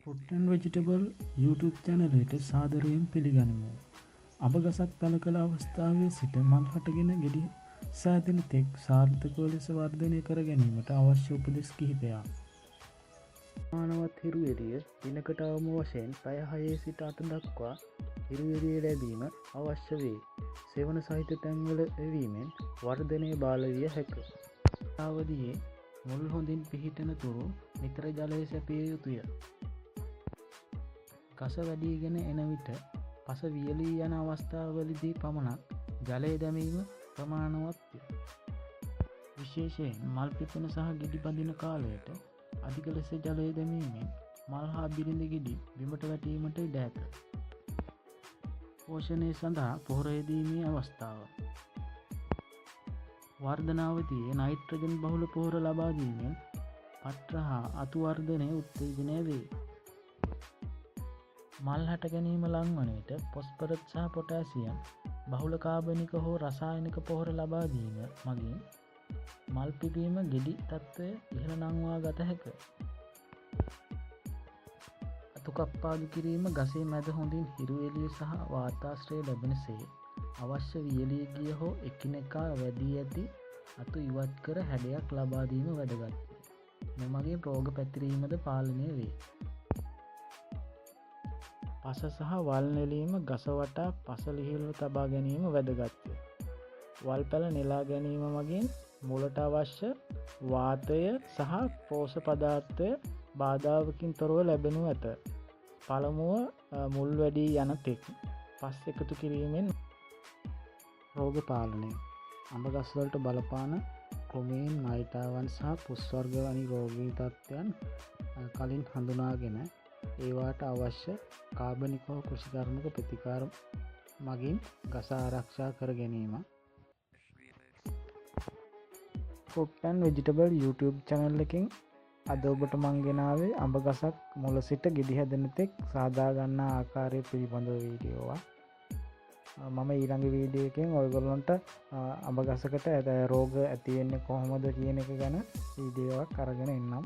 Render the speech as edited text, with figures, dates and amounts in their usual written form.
Food and vegetable YouTube චැනලයට සාදරයෙන් පිළිගනිමු. අඹ ගසක් තල කළ අවස්ථාවේ සිට මල් හටගෙන ගෙඩි සෑදෙන තෙක් සාර්ථකව ලෙස වර්ධනය කර ගැනීමට අවශ්‍ය උපදෙස් කිහිපයක්. මානවත් හිරු එළිය දිනකට අවම වශයෙන් පැය 6 සිට 8 දක්වා හිරු එළිය ලැබීම අවශ්‍ය වේ. සෙවන සහිත තැන්වල එවීමෙන් වර්ධනය බාල විය හැකිය. අවදියේ මුල් හොඳින් පිහිටන තුරු නිතර ජලය සැපිය යුතුය. ගස වැඩිගෙන එන විට පස වියලී යන අවස්ථාවලදී පමණක් ජලය දැමීම ප්‍රමාණවත්ය. විශේෂයෙන් මල් පිපෙන සහ ගෙඩි බඳින කාලයට අධික ලෙස ජලය දැමීමෙන් මල් හා බිරිඳ ගෙඩි බිමට වැටීමට ඉඩ ඇත. පෝෂණය සඳහා පොහොර යෙදීමේ අවස්ථාව. වර්ධනාවතියේ නයිට්‍රජන් බහුල පොහොර ලබා දීමෙන් පත්‍ර හා අතු වර්ධනය උත්තේජනය වේ. මල් හට ගැනීම ලංවන විට පොස්පරස් සහ පොටෑසියම් බහුල කාබනික හෝ රසායනික පොහොර ලබා දීම මගින් මල් පිපීම ගෙඩි තත්ත්වය ඉහළ නංවා ගත හැක. අතු කප්පාදු කිරීම ගසේ මැද හොඳින් හිරු එළිය සහ වාතාශ්‍රය ලැබෙනසේ අවශ්‍ය වියලී ගිය හෝ එකිනෙකා වැඩී ඇති අතු ඉවත් කර හැඩයක් ලබා දීම වැදගත්. මෙමගින් රෝග පැතිරීමද පාලනය වේ. පස සහ වල් නෙලීම ගස වටා පස ලිහිල්ව තබා ගැනීම වැදගත්ය. වල් පැල නෙලා ගැනීම මගින් මුලට අවශ්‍ය වාතය සහ පෝෂ පදාර්ථය බාධාවකින් තොරව ලැබෙනු ඇත. පළමුව මුල් වැඩී යන තෙක් පස් එකතු කිරීමෙන් රෝග පාලනය. අඹ ගස්වලට බලපාන ක්‍රොමීන් මයිටාවන් සහ පුස්වර්ග වැනි රෝගී තත්ත්වයන් කලින් හඳුනාගෙන ඒවාට අවශ්‍ය කාබනික හෝ කෘෂිකර්මක ප්‍රතිකාර මගින් ගස ආරක්ෂා කර ගැනීම. Food and vegetable YouTube channel එකෙන් අද ඔබට මං ගෙනාවේ අඹ ගසක් මුල සිට ගෙඩි හැදෙන තෙක් සාදා ගන්නා ආකාරය පිළිබඳව වීඩියෝවක්. මම ඊළඟ වීඩියෝ එකෙන් ඔයගොල්ලන්ට අඹ ගසකට රෝග ඇති වෙන්නේ කොහොමද කියන එක ගැන වීඩියෝවක් අරගෙන එන්නම්.